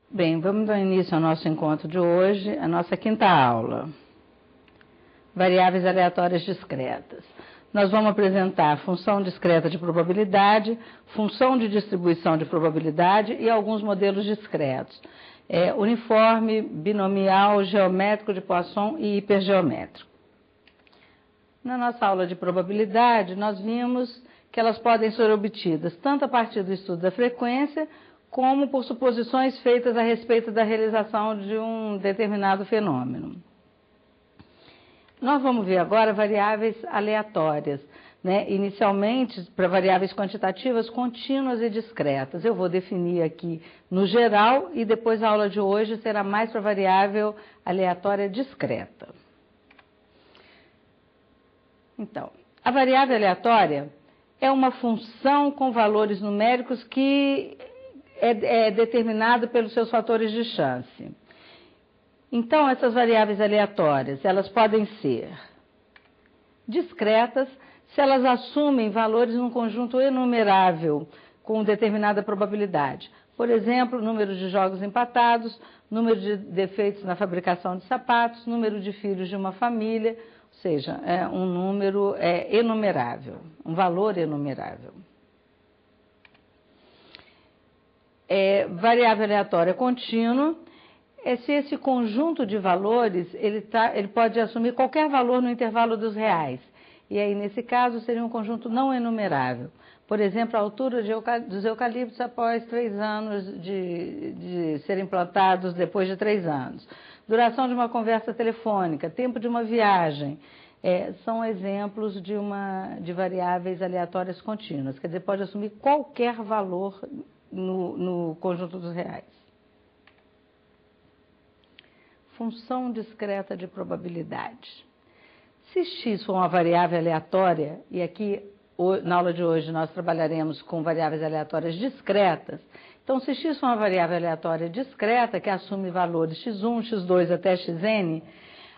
Bem, vamos dar início ao nosso encontro de hoje, a nossa quinta aula. Variáveis aleatórias discretas. Nós vamos apresentar função discreta de probabilidade, função de distribuição de probabilidade e alguns modelos discretos. Uniforme, binomial, geométrico de Poisson e hipergeométrico. Na nossa aula de probabilidade, nós vimos que elas podem ser obtidas tanto a partir do estudo da frequência, como por suposições feitas a respeito da realização de um determinado fenômeno. Nós vamos ver agora variáveis aleatórias, né? Inicialmente para variáveis quantitativas contínuas e discretas. Eu vou definir aqui no geral e depois a aula de hoje será mais para variável aleatória discreta. Então, a variável aleatória é uma função com valores numéricos que é determinado pelos seus fatores de chance. Então, essas variáveis aleatórias, elas podem ser discretas se elas assumem valores num conjunto enumerável com determinada probabilidade. Por exemplo, número de jogos empatados, número de defeitos na fabricação de sapatos, número de filhos de uma família, ou seja, um número enumerável, um valor enumerável. Variável aleatória contínua é se esse conjunto de valores, ele pode assumir qualquer valor no intervalo dos reais. E aí, nesse caso, seria um conjunto não enumerável. Por exemplo, a altura dos eucaliptos após 3 anos de serem plantados depois de 3 anos. Duração de uma conversa telefônica, tempo de uma viagem. São exemplos de variáveis aleatórias contínuas. Quer dizer, pode assumir qualquer valor no conjunto dos reais. Função discreta de probabilidade. Se x for uma variável aleatória, e aqui na aula de hoje nós trabalharemos com variáveis aleatórias discretas, então se x for uma variável aleatória discreta, que assume valores x1, x2 até xn,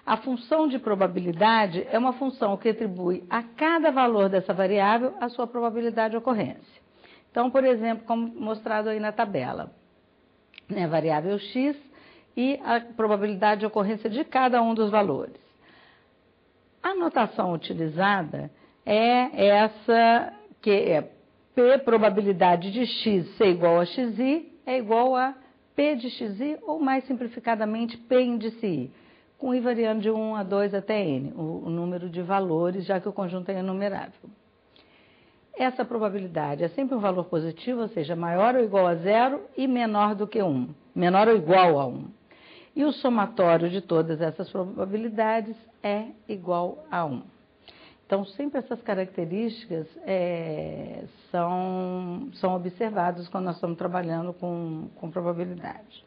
a função de probabilidade é uma função que atribui a cada valor dessa variável a sua probabilidade de ocorrência. Então, por exemplo, como mostrado aí na tabela, né, variável x e a probabilidade de ocorrência de cada um dos valores. A notação utilizada é essa, que é P probabilidade de x ser igual a xi é igual a P de xi, ou mais simplificadamente, P índice i, com i variando de 1 a 2 até n, o número de valores, já que o conjunto é enumerável. Essa probabilidade é sempre um valor positivo, ou seja, maior ou igual a 0 e menor do que 1, menor ou igual a 1. E o somatório de todas essas probabilidades é igual a 1. Então, sempre essas características são observadas quando nós estamos trabalhando com probabilidade.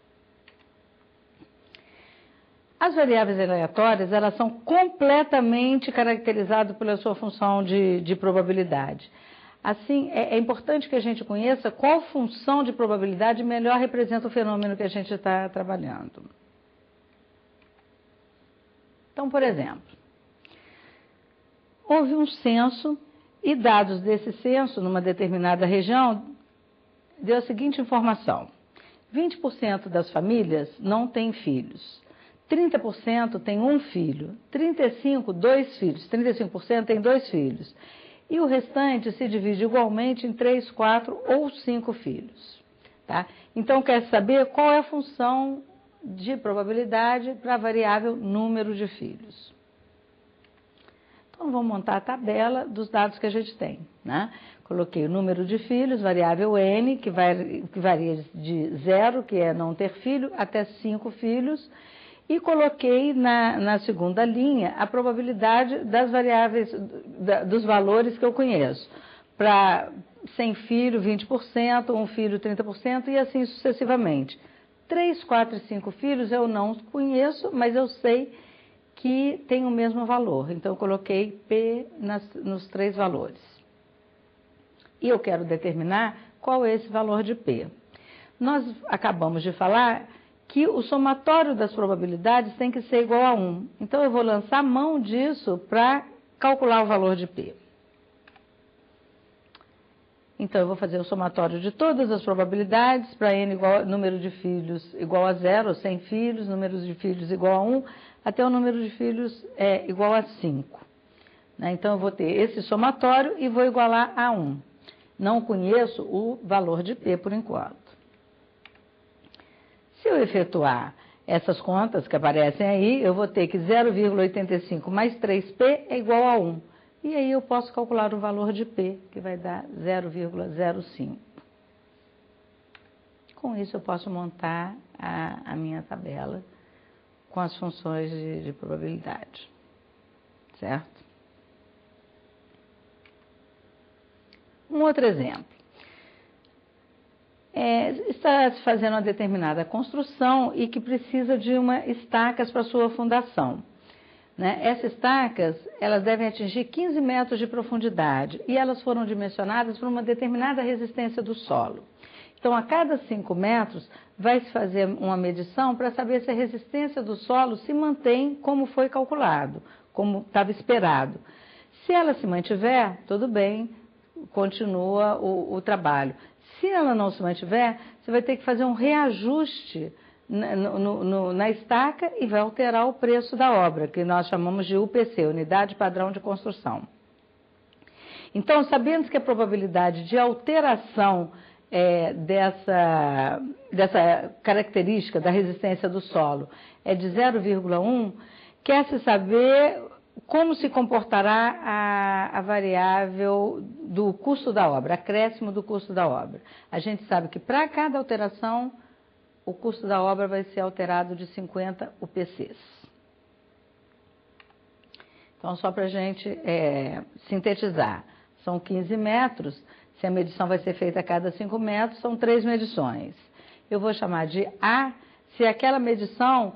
As variáveis aleatórias, elas são completamente caracterizadas pela sua função de probabilidade. Assim, é importante que a gente conheça qual função de probabilidade melhor representa o fenômeno que a gente está trabalhando. Então, por exemplo, houve um censo e dados desse censo numa determinada região deu a seguinte informação: 20% das famílias não têm filhos, 30% têm um filho, 35% 2 filhos, 35% têm 2 filhos, e o restante se divide igualmente em 3, 4 ou 5 filhos. Tá? Então, quer saber qual é a função de probabilidade para a variável número de filhos. Então, vamos montar a tabela dos dados que a gente tem. Né? Coloquei o número de filhos, variável n, que varia de 0, que é não ter filho, até 5 filhos, e coloquei na segunda linha a probabilidade das variáveis, dos valores que eu conheço. Para sem filho, 20%, um filho, 30%, e assim sucessivamente. 3, 4 e 5 filhos eu não conheço, mas eu sei que tem o mesmo valor. Então, eu coloquei P nos 3 valores. E eu quero determinar qual é esse valor de P. Nós acabamos de falar que o somatório das probabilidades tem que ser igual a 1. Então, eu vou lançar mão disso para calcular o valor de P. Então, eu vou fazer o somatório de todas as probabilidades para n igual número de filhos igual a 0, ou 100 filhos, número de filhos igual a 1, até o número de filhos igual a 5. Né? Então, eu vou ter esse somatório e vou igualar a 1. Não conheço o valor de P por enquanto. Se eu efetuar essas contas que aparecem aí, eu vou ter que 0,85 mais 3P é igual a 1. E aí eu posso calcular o valor de P, que vai dar 0,05. Com isso eu posso montar a minha tabela com as funções de probabilidade. Certo? Um outro exemplo. Está se fazendo uma determinada construção e que precisa de estacas para sua fundação. Né? Essas estacas, elas devem atingir 15 metros de profundidade e elas foram dimensionadas por uma determinada resistência do solo. Então, a cada 5 metros, vai se fazer uma medição para saber se a resistência do solo se mantém como foi calculado, como estava esperado. Se ela se mantiver, tudo bem, continua o trabalho. Se ela não se mantiver, você vai ter que fazer um reajuste na estaca e vai alterar o preço da obra, que nós chamamos de UPC, Unidade Padrão de Construção. Então, sabendo que a probabilidade de alteração dessa característica da resistência do solo é de 0,1, quer-se saber como se comportará a variável do custo da obra, acréscimo do custo da obra. A gente sabe que para cada alteração, o custo da obra vai ser alterado de 50 UPCs. Então, só para a gente sintetizar, são 15 metros, se a medição vai ser feita a cada 5 metros, são 3 medições. Eu vou chamar de A, se aquela medição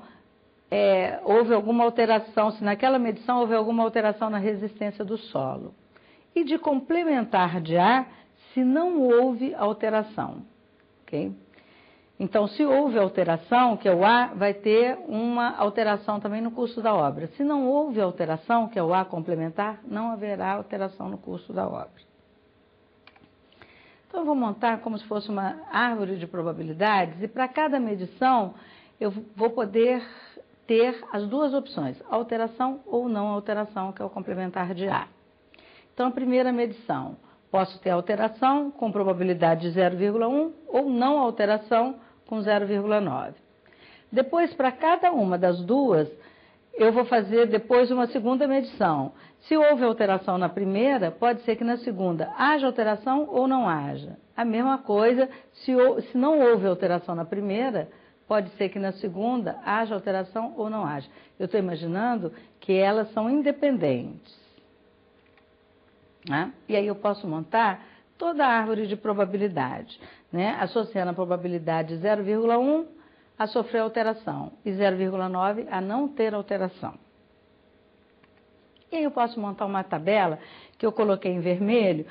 houve alguma alteração, se naquela medição houve alguma alteração na resistência do solo. E de complementar de A, se não houve alteração. Ok? Então, se houve alteração, que é o A, vai ter uma alteração também no custo da obra. Se não houve alteração, que é o A complementar, não haverá alteração no custo da obra. Então, eu vou montar como se fosse uma árvore de probabilidades e para cada medição eu vou poder ter as duas opções, alteração ou não alteração, que é o complementar de A. Então, a primeira medição, posso ter alteração com probabilidade de 0,1 ou não alteração com 0,9. Depois, para cada uma das duas, eu vou fazer depois uma segunda medição. Se houve alteração na primeira, pode ser que na segunda haja alteração ou não haja. A mesma coisa, se não houve alteração na primeira, pode ser que na segunda haja alteração ou não haja. Eu estou imaginando que elas são independentes. Né? E aí eu posso montar toda a árvore de probabilidade, né? Associando a probabilidade de 0,1 a sofrer alteração e 0,9 a não ter alteração. E aí eu posso montar uma tabela que eu coloquei em vermelho,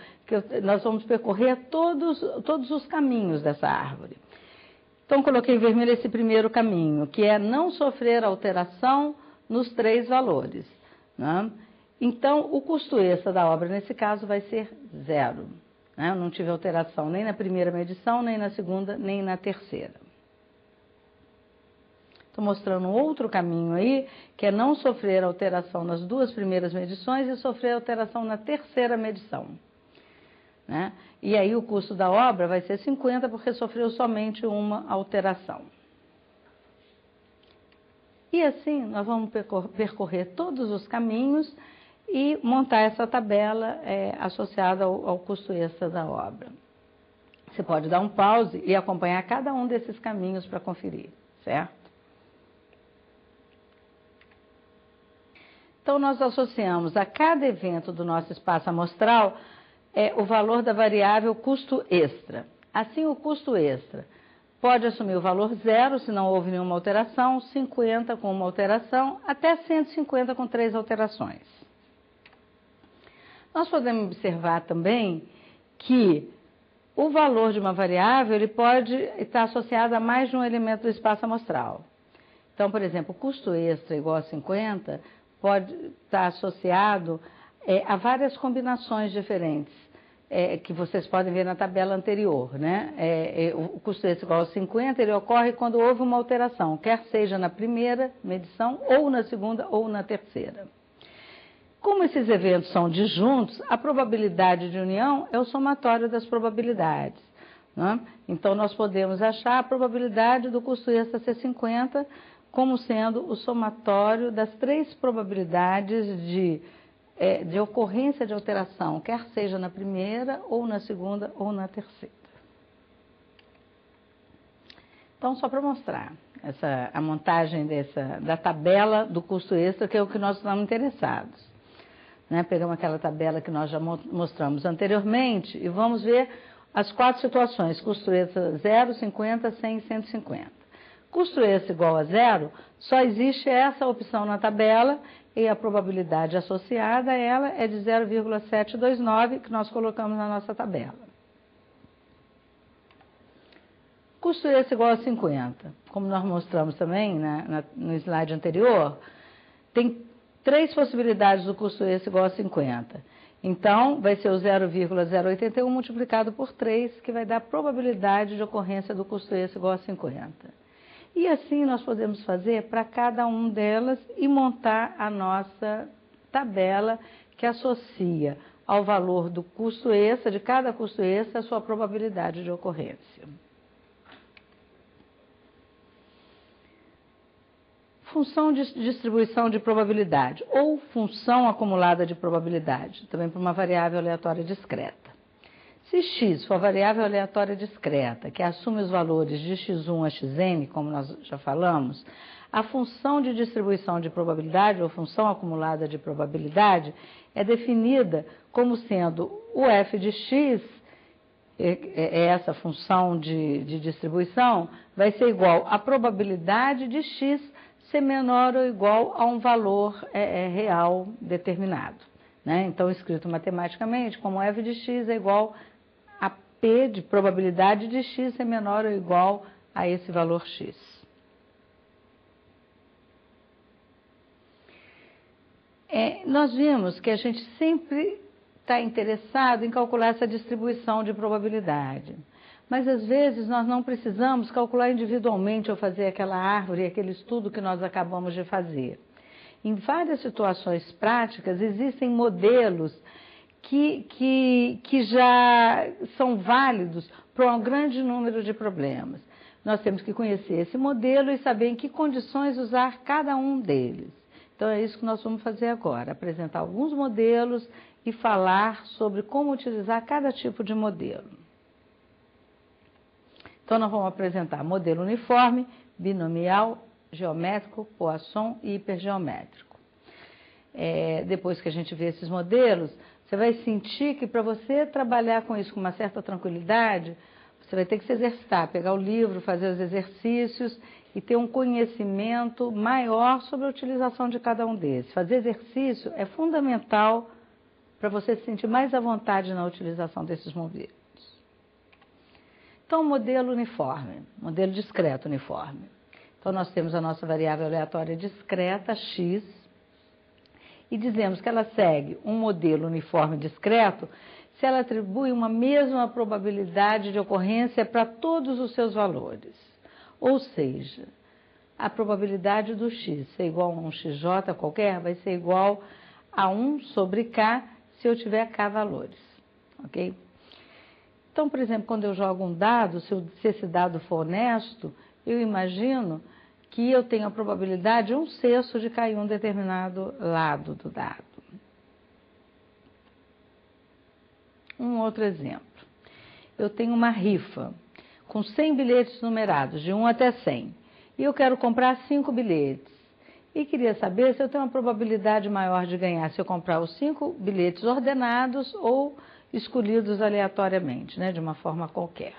nós vamos percorrer todos os caminhos dessa árvore. Então, coloquei em vermelho esse primeiro caminho, que é não sofrer alteração nos 3 valores. Né? Então, o custo extra da obra, nesse caso, vai ser 0. Né? Eu não tive alteração nem na primeira medição, nem na segunda, nem na terceira. Estou mostrando um outro caminho aí, que é não sofrer alteração nas 2 primeiras medições e sofrer alteração na terceira medição. Né? E aí o custo da obra vai ser 50 porque sofreu somente uma alteração. E assim nós vamos percorrer todos os caminhos e montar essa tabela associada ao custo extra da obra. Você pode dar um pause e acompanhar cada um desses caminhos para conferir, certo? Então nós associamos a cada evento do nosso espaço amostral o valor da variável custo extra. Assim, o custo extra pode assumir o valor 0 se não houve nenhuma alteração, 50 com uma alteração, até 150 com 3 alterações. Nós podemos observar também que o valor de uma variável ele pode estar associado a mais de um elemento do espaço amostral. Então, por exemplo, o custo extra igual a 50 pode estar associado a várias combinações diferentes que vocês podem ver na tabela anterior, né? O custo extra igual a 50, ele ocorre quando houve uma alteração, quer seja na primeira medição, ou na segunda, ou na terceira. Como esses eventos são disjuntos, a probabilidade de união é o somatório das probabilidades, né? Então, nós podemos achar a probabilidade do custo extra ser 50 como sendo o somatório das 3 probabilidades de ocorrência de alteração, quer seja na primeira, ou na segunda, ou na terceira. Então, só para mostrar a montagem da tabela do custo extra, que é o que nós estamos interessados. Né? Pegamos aquela tabela que nós já mostramos anteriormente e vamos ver as 4 situações, custo extra 0, 50, 100 e 150. Custo extra igual a 0, só existe essa opção na tabela e a probabilidade associada a ela é de 0,729, que nós colocamos na nossa tabela. Custo extra igual a 50, como nós mostramos também no slide anterior, tem 3 possibilidades do custo extra igual a 50. Então, vai ser o 0,081 multiplicado por 3, que vai dar a probabilidade de ocorrência do custo extra igual a 50. E assim nós podemos fazer para cada um delas e montar a nossa tabela que associa ao valor do custo extra, de cada custo extra, a sua probabilidade de ocorrência. Função de distribuição de probabilidade, ou função acumulada de probabilidade, também para uma variável aleatória discreta. Se x for variável aleatória discreta, que assume os valores de x1 a xn, como nós já falamos, a função de distribuição de probabilidade, ou função acumulada de probabilidade, é definida como sendo o f de x, essa função de distribuição, vai ser igual à probabilidade de x ser menor ou igual a um valor real determinado, né? Então, escrito matematicamente, como f de x é igual a p de probabilidade de x ser menor ou igual a esse valor x. Nós vimos que a gente sempre está interessado em calcular essa distribuição de probabilidade. Mas, às vezes, nós não precisamos calcular individualmente ou fazer aquela árvore, aquele estudo que nós acabamos de fazer. Em várias situações práticas, existem modelos que já são válidos para um grande número de problemas. Nós temos que conhecer esse modelo e saber em que condições usar cada um deles. Então, é isso que nós vamos fazer agora, apresentar alguns modelos e falar sobre como utilizar cada tipo de modelo. Então, nós vamos apresentar modelo uniforme, binomial, geométrico, Poisson e hipergeométrico. Depois que a gente vê esses modelos, você vai sentir que para você trabalhar com isso com uma certa tranquilidade, você vai ter que se exercitar, pegar o livro, fazer os exercícios e ter um conhecimento maior sobre a utilização de cada um desses. Fazer exercício é fundamental para você se sentir mais à vontade na utilização desses modelos. Então, modelo uniforme, modelo discreto uniforme. Então, nós temos a nossa variável aleatória discreta, x, e dizemos que ela segue um modelo uniforme discreto se ela atribui uma mesma probabilidade de ocorrência para todos os seus valores. Ou seja, a probabilidade do x ser igual a um xj qualquer vai ser igual a 1 sobre k se eu tiver k valores, ok? Então, por exemplo, quando eu jogo um dado, se esse dado for honesto, eu imagino que eu tenho a probabilidade de 1/6 de cair um determinado lado do dado. Um outro exemplo. Eu tenho uma rifa com 100 bilhetes numerados, de 1 até 100, e eu quero comprar 5 bilhetes. E queria saber se eu tenho uma probabilidade maior de ganhar se eu comprar os 5 bilhetes ordenados ou escolhidos aleatoriamente, né, de uma forma qualquer.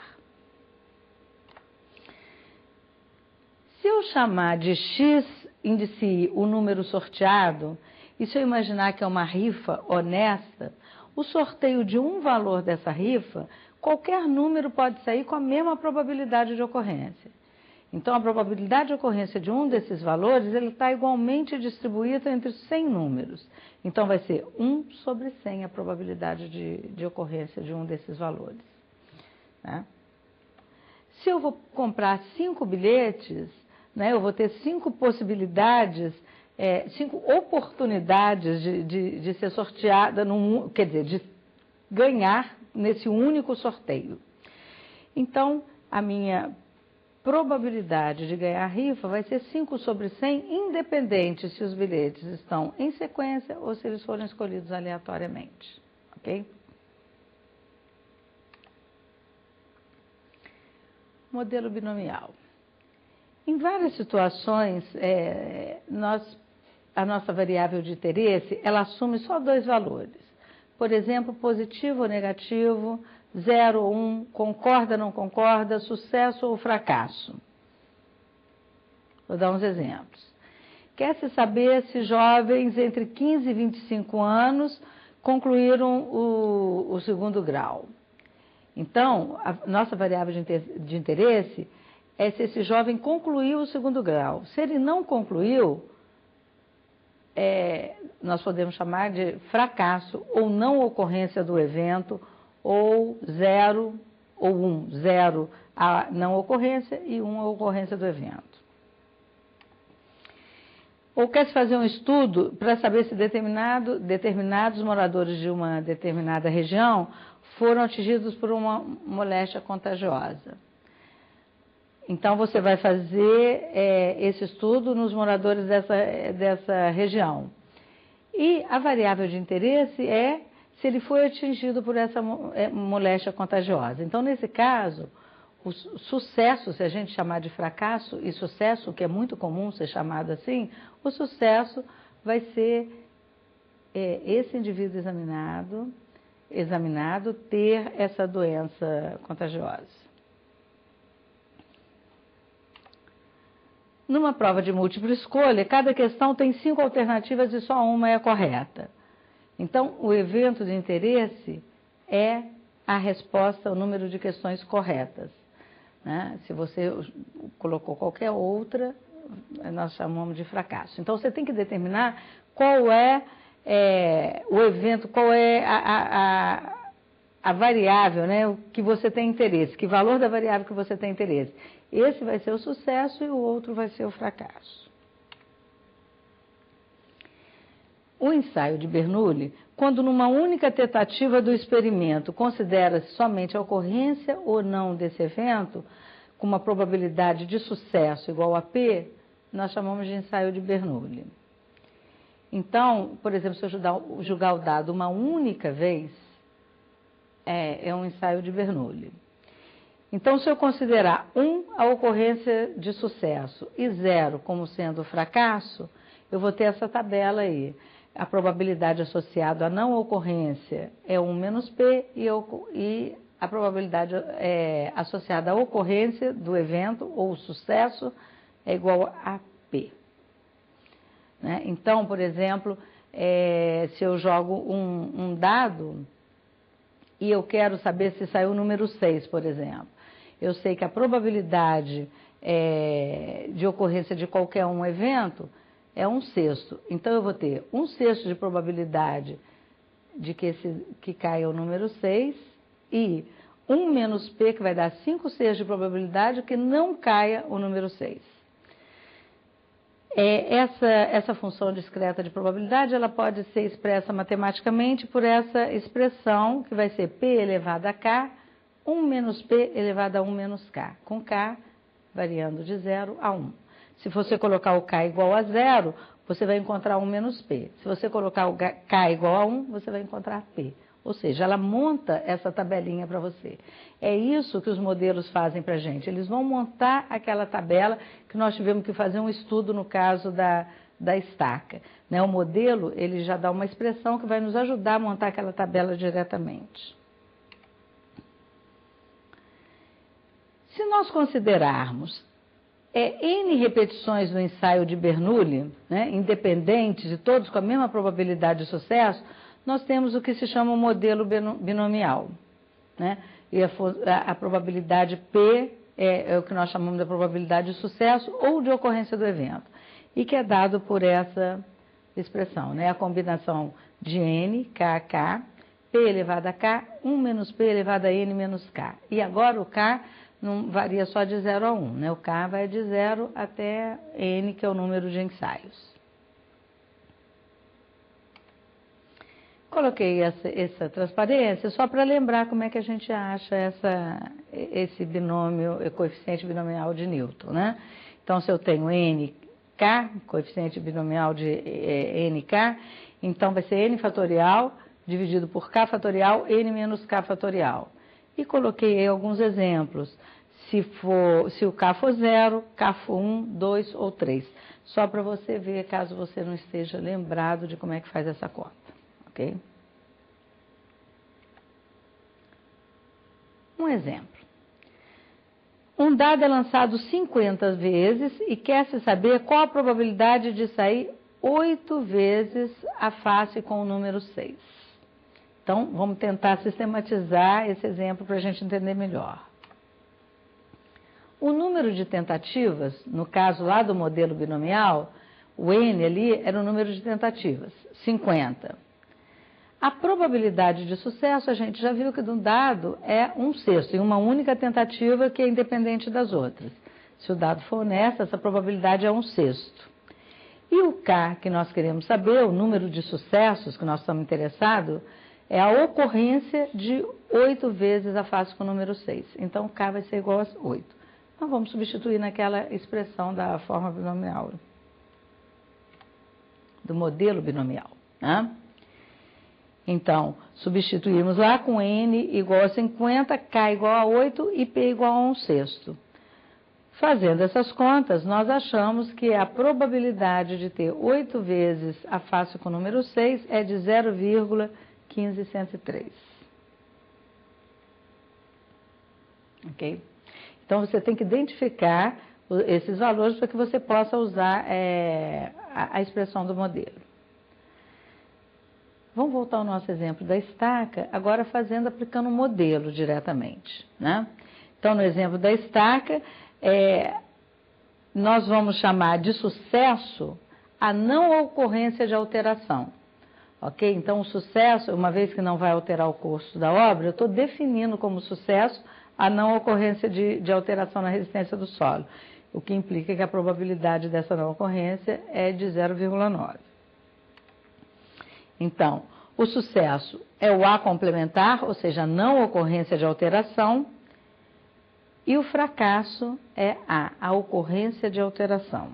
Se eu chamar de x indicie o número sorteado, e se eu imaginar que é uma rifa honesta, o sorteio de um valor dessa rifa, qualquer número pode sair com a mesma probabilidade de ocorrência. Então, a probabilidade de ocorrência de um desses valores, ele está igualmente distribuído entre 100 números. Então, vai ser 1 sobre 100 a probabilidade de ocorrência de um desses valores. Né? Se eu vou comprar 5 bilhetes, né, eu vou ter 5 possibilidades, 5 oportunidades de ser sorteada, quer dizer, de ganhar nesse único sorteio. Então, a minha probabilidade de ganhar a rifa vai ser 5 sobre 100, independente se os bilhetes estão em sequência ou se eles foram escolhidos aleatoriamente. Ok? Modelo binomial. Em várias situações, a nossa variável de interesse, ela assume só 2 valores. Por exemplo, positivo ou negativo, 0 ou 1, concorda ou não concorda, sucesso ou fracasso. Vou dar uns exemplos. Quer-se saber se jovens entre 15 e 25 anos concluíram o 2º grau. Então, a nossa variável de interesse é se esse jovem concluiu o 2º grau. Se ele não concluiu, nós podemos chamar de fracasso ou não ocorrência do evento, ou 0 ou 1. 0 a não ocorrência e 1 a ocorrência do evento. Ou quer-se fazer um estudo para saber se determinados moradores de uma determinada região foram atingidos por uma moléstia contagiosa. Então, você vai fazer esse estudo nos moradores dessa região. E a variável de interesse é se ele foi atingido por essa moléstia contagiosa. Então, nesse caso, o sucesso, se a gente chamar de fracasso, e sucesso, que é muito comum ser chamado assim, o sucesso vai ser esse indivíduo examinado ter essa doença contagiosa. Numa prova de múltipla escolha, cada questão tem 5 alternativas e só uma é a correta. Então, o evento de interesse é a resposta ao número de questões corretas. Né? Se você colocou qualquer outra, nós chamamos de fracasso. Então, você tem que determinar qual é o evento, qual é a variável, né, o que você tem interesse, que valor da variável que você tem interesse. Esse vai ser o sucesso e o outro vai ser o fracasso. O ensaio de Bernoulli, quando numa única tentativa do experimento considera-se somente a ocorrência ou não desse evento, com uma probabilidade de sucesso igual a P, nós chamamos de ensaio de Bernoulli. Então, por exemplo, se eu julgar o dado uma única vez, é um ensaio de Bernoulli. Então, se eu considerar 1 a ocorrência de sucesso e 0 como sendo fracasso, eu vou ter essa tabela aí. A probabilidade associada à não ocorrência é 1 menos P e a probabilidade associada à ocorrência do evento ou sucesso é igual a P. Né? Então, por exemplo, se eu jogo um dado e eu quero saber se saiu o número 6, por exemplo, eu sei que a probabilidade de ocorrência de qualquer um evento é 1/6. Então, eu vou ter 1/6 de probabilidade de que caia o número 6 e 1 menos P, que vai dar 5/6 de probabilidade que não caia o número 6. Essa função discreta de probabilidade, ela pode ser expressa matematicamente por essa expressão, que vai ser P elevado a K, 1 menos P elevado a 1 menos K, com K variando de 0 a 1. Se você colocar o K igual a 0, você vai encontrar 1 menos P. Se você colocar o K igual a 1, você vai encontrar P. Ou seja, ela monta essa tabelinha para você. É isso que os modelos fazem para a gente. Eles vão montar aquela tabela que nós tivemos que fazer um estudo no caso da estaca. Né? O modelo, ele já dá uma expressão que vai nos ajudar a montar aquela tabela diretamente. Se nós considerarmos N repetições do ensaio de Bernoulli, né, independentes de todos com a mesma probabilidade de sucesso, nós temos o que se chama o modelo binomial. Né? E a probabilidade P é o que nós chamamos de probabilidade de sucesso ou de ocorrência do evento, e que é dado por essa expressão, né? A combinação de N, K, K, P elevado a K, 1 menos P elevado a N menos K. E agora o K não varia só de 0 a 1, né? O K vai de 0 até N, que é o número de ensaios. Coloquei essa transparência só para lembrar como é que a gente acha esse binômio, coeficiente binomial de Newton, né? Então, se eu tenho NK, coeficiente binomial de NK, então vai ser N fatorial dividido por K fatorial, N menos K fatorial. E coloquei aí alguns exemplos. Se o K for 0, K for 1, 2 ou 3. Só para você ver, caso você não esteja lembrado de como é que faz essa conta. Ok? Um exemplo. Um dado é lançado 50 vezes e quer-se saber qual a probabilidade de sair 8 vezes a face com o número 6. Então, vamos tentar sistematizar esse exemplo para a gente entender melhor. O número de tentativas, no caso lá do modelo binomial, o N ali era o número de tentativas, 50. A probabilidade de sucesso, a gente já viu que de um dado é 1/6, em uma única tentativa que é independente das outras. Se o dado for honesto, essa probabilidade é 1/6. E o K, que nós queremos saber, o número de sucessos que nós estamos interessados, é a ocorrência de 8 vezes a face com o número 6. Então, K vai ser igual a 8. Então, vamos substituir naquela expressão da forma binomial, do modelo binomial, né? Então, substituímos lá com N igual a 50, K igual a 8 e P igual a 1/6. Fazendo essas contas, nós achamos que a probabilidade de ter 8 vezes a face com o número 6 é de 0,1503. Ok? Então, você tem que identificar esses valores para que você possa usar a expressão do modelo. Vamos voltar ao nosso exemplo da estaca, agora aplicando o modelo diretamente, né? Então, no exemplo da estaca, nós vamos chamar de sucesso a não ocorrência de alteração, ok? Então, o sucesso, uma vez que não vai alterar o curso da obra, eu estou definindo como sucesso a não ocorrência de alteração na resistência do solo, o que implica que a probabilidade dessa não ocorrência é de 0,9. Então, o sucesso é o A complementar, ou seja, a não ocorrência de alteração, e o fracasso é a ocorrência de alteração.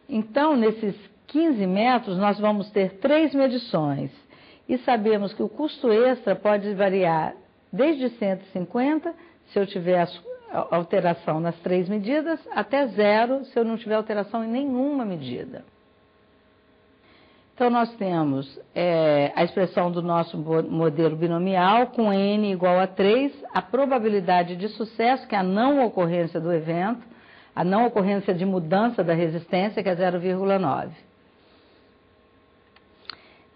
Então, nesses 15 metros, nós vamos ter 3 medições, e sabemos que o custo extra pode variar desde 150, se eu tiver alteração nas 3 medidas, até 0, se eu não tiver alteração em nenhuma medida. Então, nós temos a expressão do nosso modelo binomial com N igual a 3, a probabilidade de sucesso, que é a não ocorrência do evento, a não ocorrência de mudança da resistência, que é 0,9.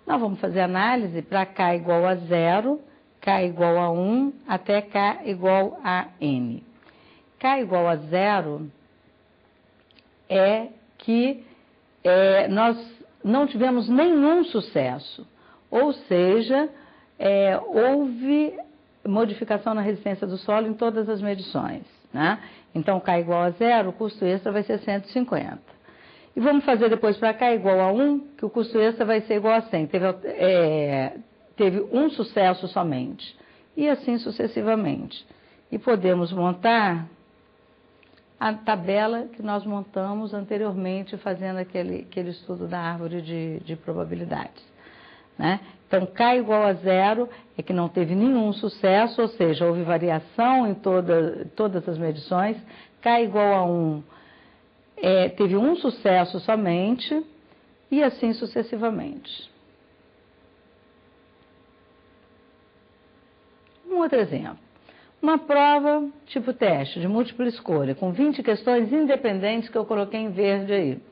Nós vamos fazer análise para K igual a 0, K igual a 1, até K igual a N. K igual a 0 é que nós não tivemos nenhum sucesso, ou seja, houve modificação na resistência do solo em todas as medições, né? Então, K igual a 0, o custo extra vai ser 150. E vamos fazer depois para K igual a 1, que o custo extra vai ser igual a 100. Teve um sucesso somente, e assim sucessivamente. E podemos montar a tabela que nós montamos anteriormente, fazendo aquele estudo da árvore de probabilidades, né? Então, K igual a 0 é que não teve nenhum sucesso, ou seja, houve variação em todas as medições. K igual a 1 teve um sucesso somente, e assim sucessivamente. Um outro exemplo. Uma prova tipo teste de múltipla escolha, com 20 questões independentes que eu coloquei em verde aí.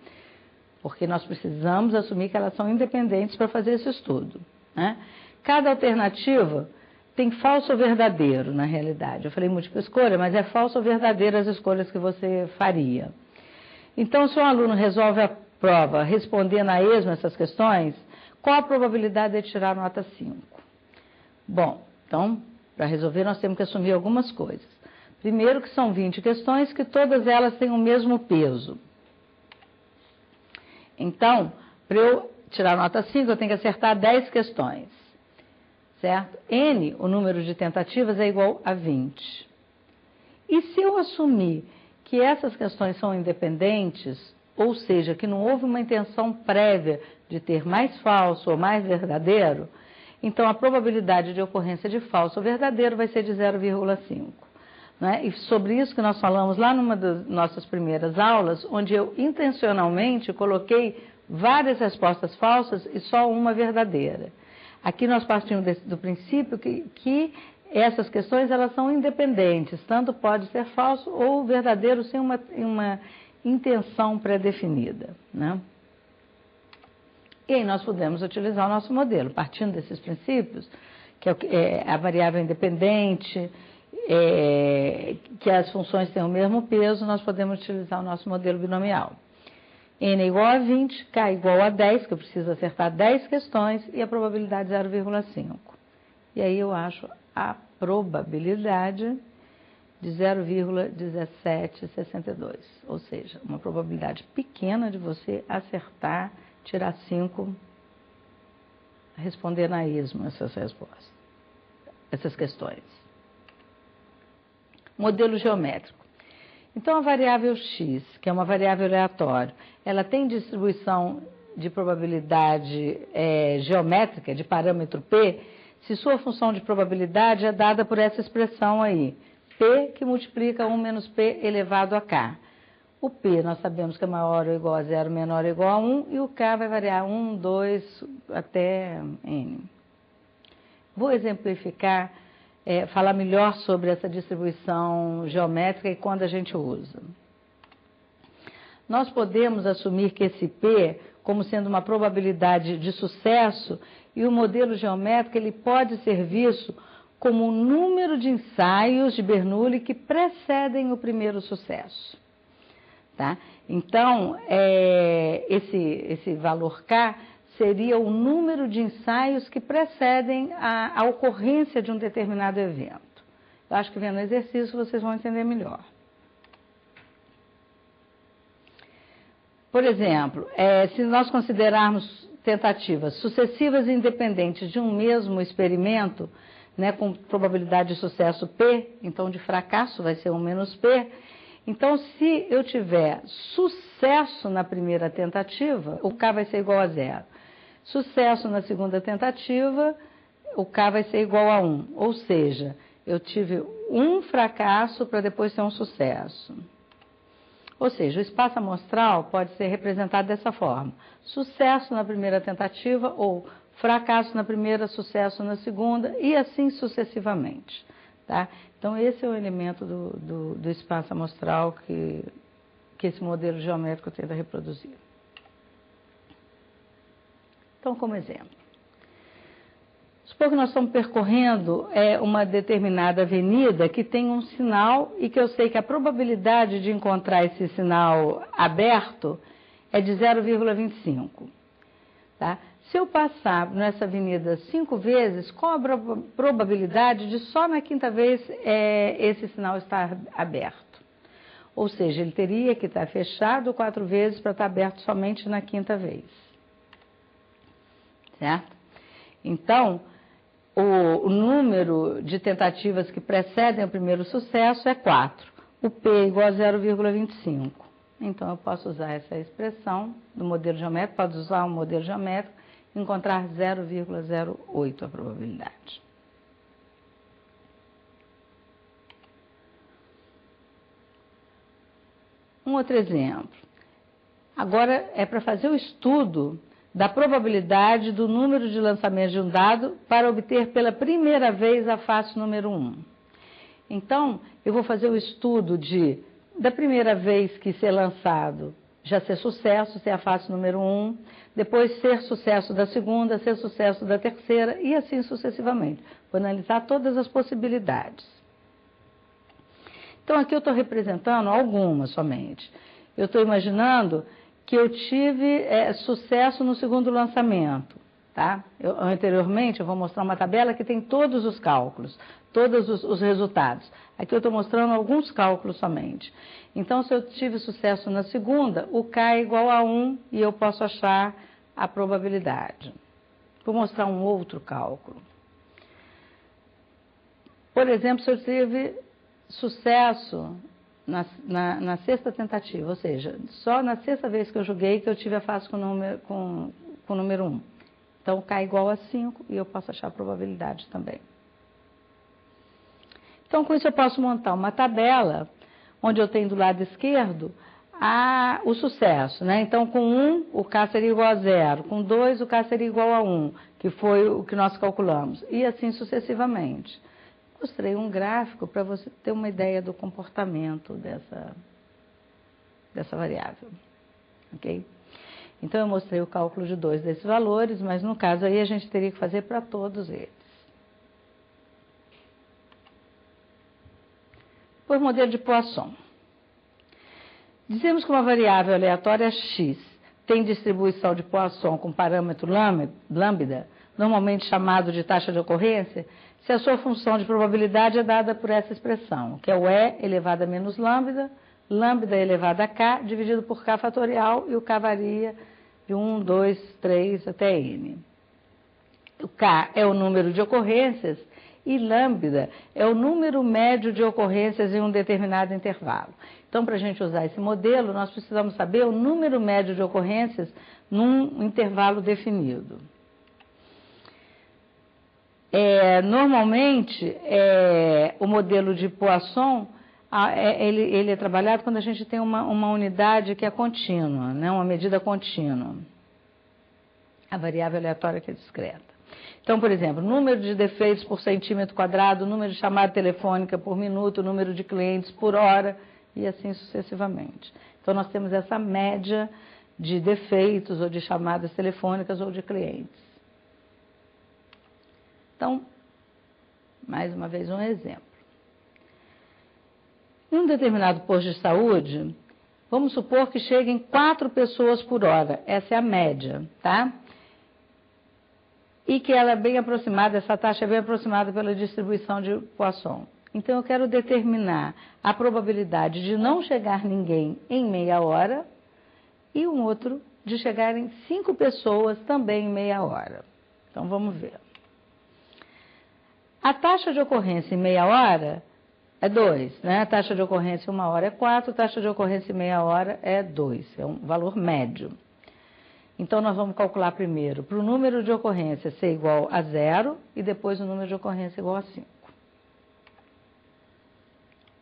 Porque nós precisamos assumir que elas são independentes para fazer esse estudo, né? Cada alternativa tem falso ou verdadeiro, na realidade. Eu falei múltipla escolha, mas é falso ou verdadeiro as escolhas que você faria. Então, se um aluno resolve a prova respondendo a esmo essas questões, qual a probabilidade de tirar nota 5? Bom, então, para resolver nós temos que assumir algumas coisas. Primeiro que são 20 questões, que todas elas têm o mesmo peso. Então, para eu tirar nota 5, eu tenho que acertar 10 questões. Certo? N, o número de tentativas, é igual a 20. E se eu assumir que essas questões são independentes, ou seja, que não houve uma intenção prévia de ter mais falso ou mais verdadeiro, então a probabilidade de ocorrência de falso ou verdadeiro vai ser de 0,5. Né? E sobre isso que nós falamos lá numa das nossas primeiras aulas, onde eu intencionalmente coloquei várias respostas falsas e só uma verdadeira. Aqui nós partimos do princípio que essas questões elas são independentes, tanto pode ser falso ou verdadeiro sem uma intenção pré-definida. Né? E aí nós podemos utilizar o nosso modelo, partindo desses princípios, que é a variável independente, que as funções têm o mesmo peso, nós podemos utilizar o nosso modelo binomial. N é igual a 20, K é igual a 10, que eu preciso acertar 10 questões, e a probabilidade 0,5. E aí eu acho a probabilidade de 0,1762, ou seja, uma probabilidade pequena de você acertar, tirar 5, responder na esmo essas respostas, essas questões. Modelo geométrico. Então, a variável x, que é uma variável aleatória, ela tem distribuição de probabilidade geométrica, de parâmetro P, se sua função de probabilidade é dada por essa expressão aí, P que multiplica 1 menos P elevado a K. O P nós sabemos que é maior ou igual a 0, menor ou igual a 1, e o K vai variar 1, 2, até N. Vou exemplificar, falar melhor sobre essa distribuição geométrica e quando a gente usa. Nós podemos assumir que esse P, como sendo uma probabilidade de sucesso, e o modelo geométrico ele pode ser visto como o número de ensaios de Bernoulli que precedem o primeiro sucesso. Tá? Então, esse valor K seria o número de ensaios que precedem a ocorrência de um determinado evento. Eu acho que vendo o exercício vocês vão entender melhor. Por exemplo, se nós considerarmos tentativas sucessivas e independentes de um mesmo experimento, né, com probabilidade de sucesso P, então de fracasso vai ser 1 menos P. Então, se eu tiver sucesso na primeira tentativa, o K vai ser igual a 0. Sucesso na segunda tentativa, o K vai ser igual a 1. Ou seja, eu tive um fracasso para depois ter um sucesso. Ou seja, o espaço amostral pode ser representado dessa forma. Sucesso na primeira tentativa ou fracasso na primeira, sucesso na segunda e assim sucessivamente. Tá? Então, esse é o elemento do espaço amostral que esse modelo geométrico tenta reproduzir. Então, como exemplo. Supor que nós estamos percorrendo uma determinada avenida que tem um sinal e que eu sei que a probabilidade de encontrar esse sinal aberto é de 0,25. Tá? Se eu passar nessa avenida 5 vezes, qual a probabilidade de só na quinta vez esse sinal estar aberto? Ou seja, ele teria que estar fechado 4 vezes para estar aberto somente na quinta vez. Certo? Então, o número de tentativas que precedem o primeiro sucesso é 4. O P é igual a 0,25. Então, eu posso usar essa expressão do modelo geométrico, pode usar o modelo geométrico e encontrar 0,08 a probabilidade. Um outro exemplo. Agora, é para fazer o estudo da probabilidade do número de lançamentos de um dado para obter pela primeira vez a face número 1. Então, eu vou fazer o estudo da primeira vez que ser lançado, já ser sucesso, ser a face número 1, depois ser sucesso da segunda, ser sucesso da terceira e assim sucessivamente. Vou analisar todas as possibilidades. Então, aqui eu estou representando algumas somente. Eu estou imaginando que eu tive sucesso no segundo lançamento. Tá? Anteriormente, eu vou mostrar uma tabela que tem todos os cálculos, todos os resultados. Aqui eu estou mostrando alguns cálculos somente. Então, se eu tive sucesso na segunda, o K é igual a 1 e eu posso achar a probabilidade. Vou mostrar um outro cálculo. Por exemplo, se eu tive sucesso na sexta tentativa, ou seja, só na sexta vez que eu joguei que eu tive a fase com o número 1. Então, K é igual a 5 e eu posso achar a probabilidade também. Então, com isso eu posso montar uma tabela onde eu tenho do lado esquerdo o sucesso, né? Então, com 1, o K seria igual a 0. Com 2, o K seria igual a 1, que foi o que nós calculamos. E assim sucessivamente. Mostrei um gráfico para você ter uma ideia do comportamento dessa variável. Ok? Então, eu mostrei o cálculo de 2 desses valores, mas no caso aí a gente teria que fazer para todos eles. Por modelo de Poisson. Dizemos que uma variável aleatória x tem distribuição de Poisson com parâmetro lambda, normalmente chamado de taxa de ocorrência, se a sua função de probabilidade é dada por essa expressão, que é o E elevado a menos lambda, lambda elevado a K, dividido por K fatorial, e o K varia de 1, 2, 3 até N. O K é o número de ocorrências e lambda é o número médio de ocorrências em um determinado intervalo. Então, para a gente usar esse modelo, nós precisamos saber o número médio de ocorrências num intervalo definido. Normalmente, o modelo de Poisson, ele é trabalhado quando a gente tem uma unidade que é contínua, né? Uma medida contínua. A variável aleatória que é discreta. Então, por exemplo, número de defeitos por centímetro quadrado, número de chamada telefônica por minuto, número de clientes por hora, e assim sucessivamente. Então, nós temos essa média de defeitos ou de chamadas telefônicas ou de clientes. Então, mais uma vez um exemplo. Em um determinado posto de saúde, vamos supor que cheguem 4 pessoas por hora, essa é a média, tá? E que ela é bem aproximada, essa taxa é bem aproximada pela distribuição de Poisson. Então, eu quero determinar a probabilidade de não chegar ninguém em meia hora e um outro de chegarem 5 pessoas também em meia hora. Então, vamos ver. A taxa de ocorrência em meia hora é 2, né? A taxa de ocorrência em 1 hora é 4, a taxa de ocorrência em meia hora é 2, é um valor médio. Então, nós vamos calcular primeiro para o número de ocorrência ser igual a 0 e depois o número de ocorrência igual a 5.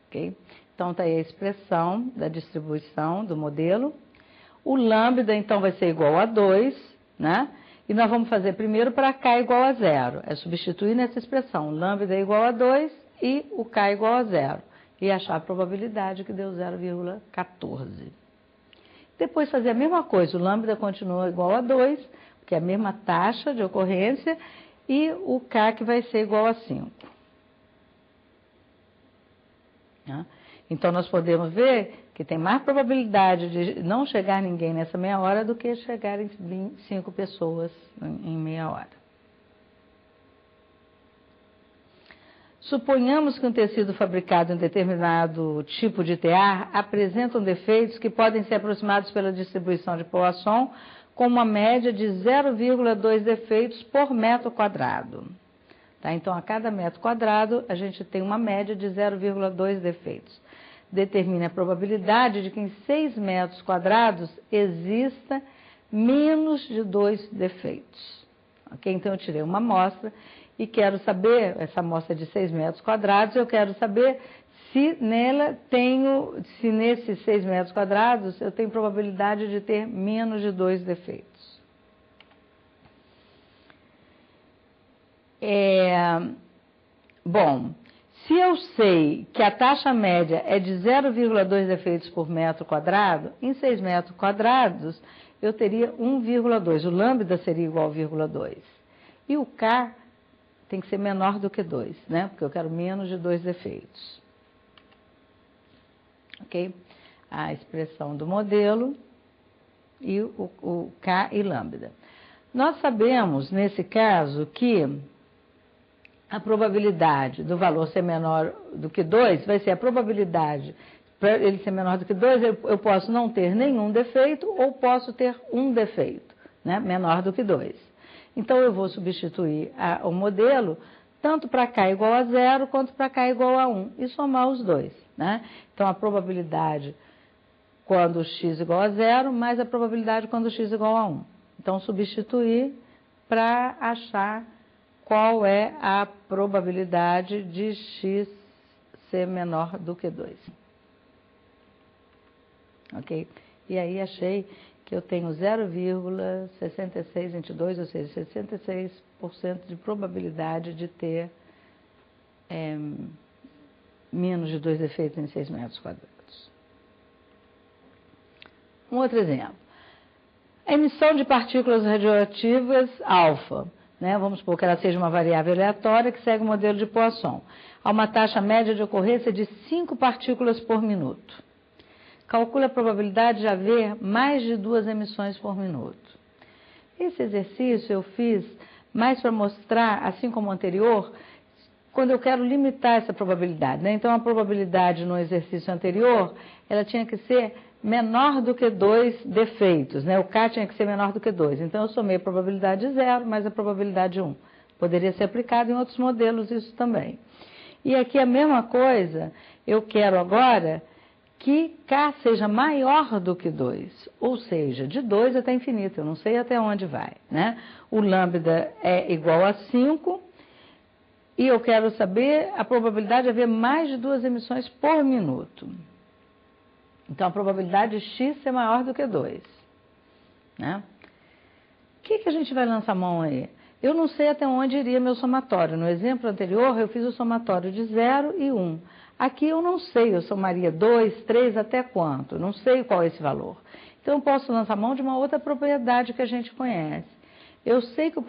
Ok? Então, está aí a expressão da distribuição do modelo. O lambda, então, vai ser igual a 2, né? E nós vamos fazer primeiro para K igual a 0. É substituir nessa expressão. Lambda é igual a 2 e o K igual a 0. E achar a probabilidade que deu 0,14. Depois fazer a mesma coisa. O lambda continua igual a 2, que é a mesma taxa de ocorrência, e o K que vai ser igual a 5. Então, nós podemos ver que tem mais probabilidade de não chegar ninguém nessa meia hora do que chegarem 5 pessoas em meia hora. Suponhamos que um tecido fabricado em determinado tipo de tear apresenta defeitos que podem ser aproximados pela distribuição de Poisson com uma média de 0,2 defeitos por metro quadrado. Tá? Então, a cada metro quadrado, a gente tem uma média de 0,2 defeitos. Determine a probabilidade de que em 6 metros quadrados exista menos de 2 defeitos. Okay? Então, eu tirei uma amostra e quero saber, essa amostra de 6 metros quadrados, eu quero saber se nesses 6 metros quadrados eu tenho probabilidade de ter menos de 2 defeitos. Bom, se eu sei que a taxa média é de 0,2 defeitos por metro quadrado, em 6 metros quadrados eu teria 1,2. O lambda seria igual a 0,2. E o K tem que ser menor do que 2, né? Porque eu quero menos de 2 defeitos. Ok? A expressão do modelo e o K e lambda. Nós sabemos, nesse caso, que a probabilidade do valor ser menor do que 2 vai ser a probabilidade, para ele ser menor do que 2, eu posso não ter nenhum defeito ou posso ter um defeito, né? Menor do que 2. Então, eu vou substituir o modelo tanto para K igual a 0 quanto para K igual a 1 e somar os dois, né? Então, a probabilidade quando x igual a 0 mais a probabilidade quando x igual a 1. Então, substituir para achar qual é a probabilidade de x ser menor do que 2. Ok? E aí achei que eu tenho 0,6622, ou seja, 66% de probabilidade de ter menos de 2 defeitos em 6 metros quadrados. Um outro exemplo. A emissão de partículas radioativas alfa, né? Vamos supor que ela seja uma variável aleatória que segue o modelo de Poisson, a uma taxa média de ocorrência de 5 partículas por minuto. Calcula a probabilidade de haver mais de 2 emissões por minuto. Esse exercício eu fiz mais para mostrar, assim como o anterior, quando eu quero limitar essa probabilidade, né? Então, a probabilidade no exercício anterior, ela tinha que ser menor do que 2 defeitos, né? O K tinha que ser menor do que 2. Então, eu somei a probabilidade de 0 mais a probabilidade de 1. Poderia ser aplicado em outros modelos isso também. E aqui a mesma coisa, eu quero agora que K seja maior do que 2, ou seja, de 2 até infinito, eu não sei até onde vai, né? O lambda é igual a 5, e eu quero saber a probabilidade de haver mais de 2 emissões por minuto. Então, a probabilidade de x ser maior do que 2, né? O que a gente vai lançar mão aí? Eu não sei até onde iria meu somatório. No exemplo anterior, eu fiz o somatório de 0 e 1. Aqui eu não sei, eu somaria 2, 3, até quanto? Não sei qual é esse valor. Então, eu posso lançar mão de uma outra propriedade que a gente conhece. Eu sei que o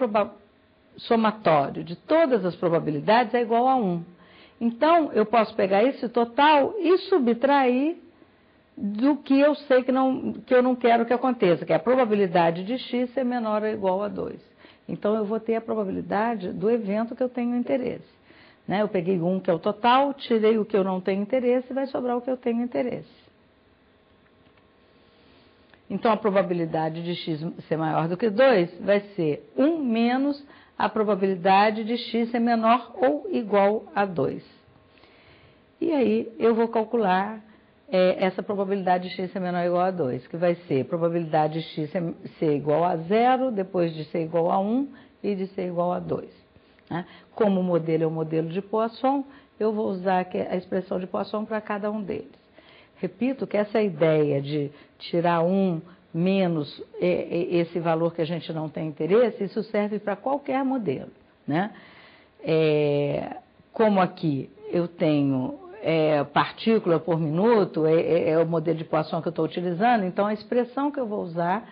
somatório de todas as probabilidades é igual a 1. Então, eu posso pegar esse total e subtrair do que eu sei que eu não quero que aconteça, que é a probabilidade de x ser menor ou igual a 2. Então, eu vou ter a probabilidade do evento que eu tenho interesse, né? Eu peguei 1, que é o total, tirei o que eu não tenho interesse e vai sobrar o que eu tenho interesse. Então, a probabilidade de x ser maior do que 2 vai ser 1 menos a probabilidade de x ser menor ou igual a 2. E aí, eu vou calcular essa probabilidade de x ser menor ou igual a 2, que vai ser a probabilidade de x ser igual a 0, depois de ser igual a 1 e de ser igual a 2. Né? Como o modelo é o modelo de Poisson, eu vou usar a expressão de Poisson para cada um deles. Repito que essa ideia de tirar 1 menos esse valor que a gente não tem interesse, isso serve para qualquer modelo, né? Como aqui eu tenho partícula por minuto, é o modelo de Poisson que eu estou utilizando, então a expressão que eu vou usar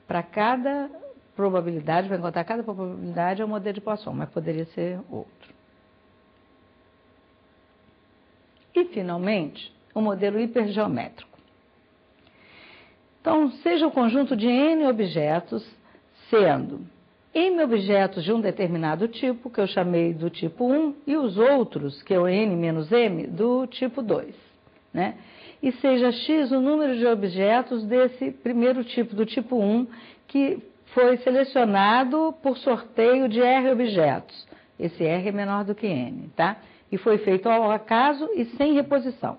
para cada probabilidade, para encontrar cada probabilidade, é o modelo de Poisson, mas poderia ser outro. E, finalmente, o modelo hipergeométrico. Então, seja o conjunto de N objetos, sendo M objetos de um determinado tipo, que eu chamei do tipo 1, e os outros, que é o N menos M, do tipo 2, né? E seja X o número de objetos desse primeiro tipo, do tipo 1, que foi selecionado por sorteio de R objetos. Esse R é menor do que N, tá? E foi feito ao acaso e sem reposição.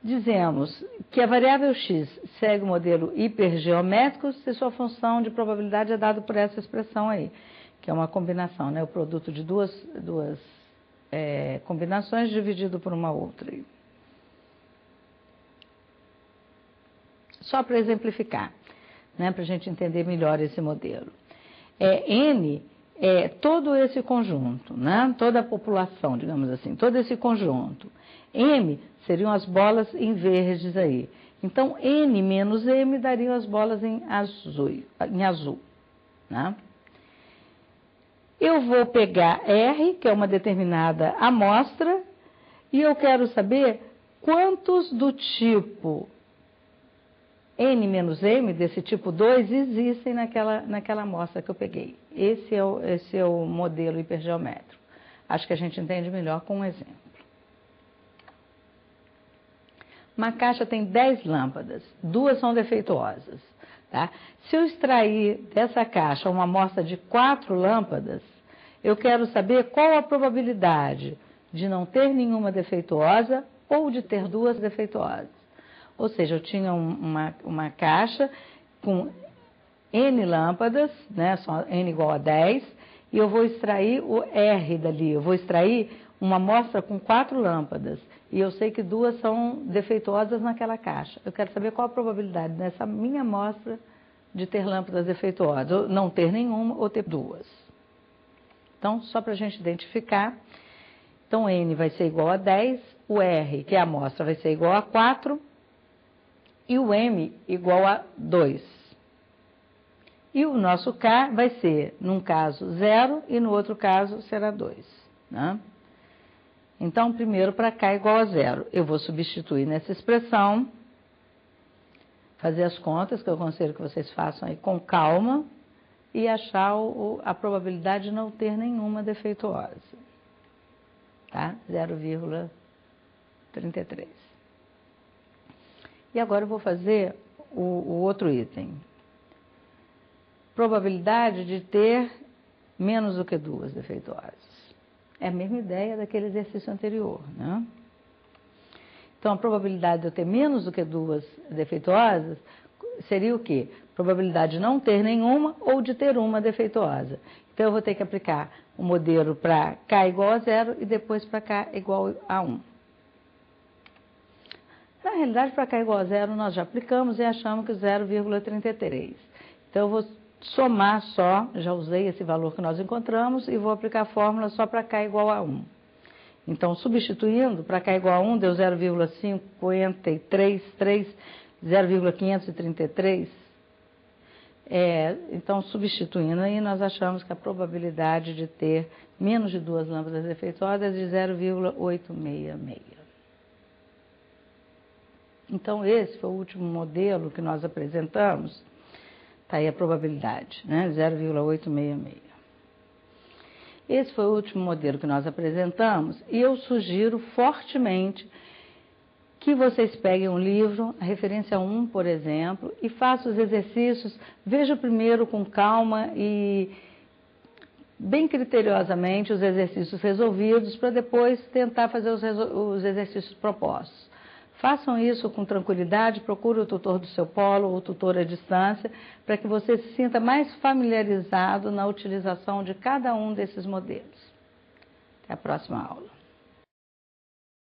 Dizemos que a variável x segue o modelo hipergeométrico se sua função de probabilidade é dada por essa expressão aí, que é uma combinação, né? O produto de duas combinações dividido por uma outra. Só para exemplificar, né? Para a gente entender melhor esse modelo. N é todo esse conjunto, né? Toda a população, digamos assim, todo esse conjunto. M seriam as bolas em verdes aí. Então, N menos M dariam as bolas em azul, né? Eu vou pegar R, que é uma determinada amostra, e eu quero saber quantos do tipo N-M, desse tipo 2, existem naquela amostra que eu peguei. Esse é o modelo hipergeométrico. Acho que a gente entende melhor com um exemplo. Uma caixa tem 10 lâmpadas, 2 são defeituosas. Tá? Se eu extrair dessa caixa uma amostra de 4 lâmpadas, eu quero saber qual a probabilidade de não ter nenhuma defeituosa ou de ter 2 defeituosas. Ou seja, eu tinha uma caixa com N lâmpadas, né, só N igual a 10, e eu vou extrair o R dali, eu vou extrair uma amostra com 4 lâmpadas, e eu sei que 2 são defeituosas naquela caixa. Eu quero saber qual a probabilidade nessa minha amostra de ter lâmpadas defeituosas, ou não ter nenhuma ou ter 2. Então, só para a gente identificar, então N vai ser igual a 10, o R, que é a amostra, vai ser igual a 4, e o M igual a 2. E o nosso K vai ser, num caso, 0 e no outro caso será 2. Né? Então, primeiro, para K igual a 0, eu vou substituir nessa expressão, fazer as contas, que eu aconselho que vocês façam aí com calma, e achar a probabilidade de não ter nenhuma defeituosa. Tá? 0,33. E agora eu vou fazer o outro item. Probabilidade de ter menos do que 2 defeituosas. É a mesma ideia daquele exercício anterior, né? Então, a probabilidade de eu ter menos do que 2 defeituosas seria o quê? Probabilidade de não ter nenhuma ou de ter uma defeituosa. Então, eu vou ter que aplicar o modelo para K igual a 0 e depois para K igual a 1. Na realidade, para K igual a 0, nós já aplicamos e achamos que 0,33. Então, eu vou somar só, já usei esse valor que nós encontramos, e vou aplicar a fórmula só para K igual a 1. Então, substituindo, para K igual a 1, deu 0,533, 0,533. Então, substituindo aí, nós achamos que a probabilidade de ter menos de 2 lâmpadas defeituosas é de 0,866. Então, esse foi o último modelo que nós apresentamos. Está aí a probabilidade, né? 0,866. Esse foi o último modelo que nós apresentamos e eu sugiro fortemente que vocês peguem um livro, a referência 1, por exemplo, e façam os exercícios, veja primeiro com calma e bem criteriosamente os exercícios resolvidos para depois tentar fazer os exercícios propostos. Façam isso com tranquilidade, procure o tutor do seu polo ou o tutor à distância, para que você se sinta mais familiarizado na utilização de cada um desses modelos. Até a próxima aula.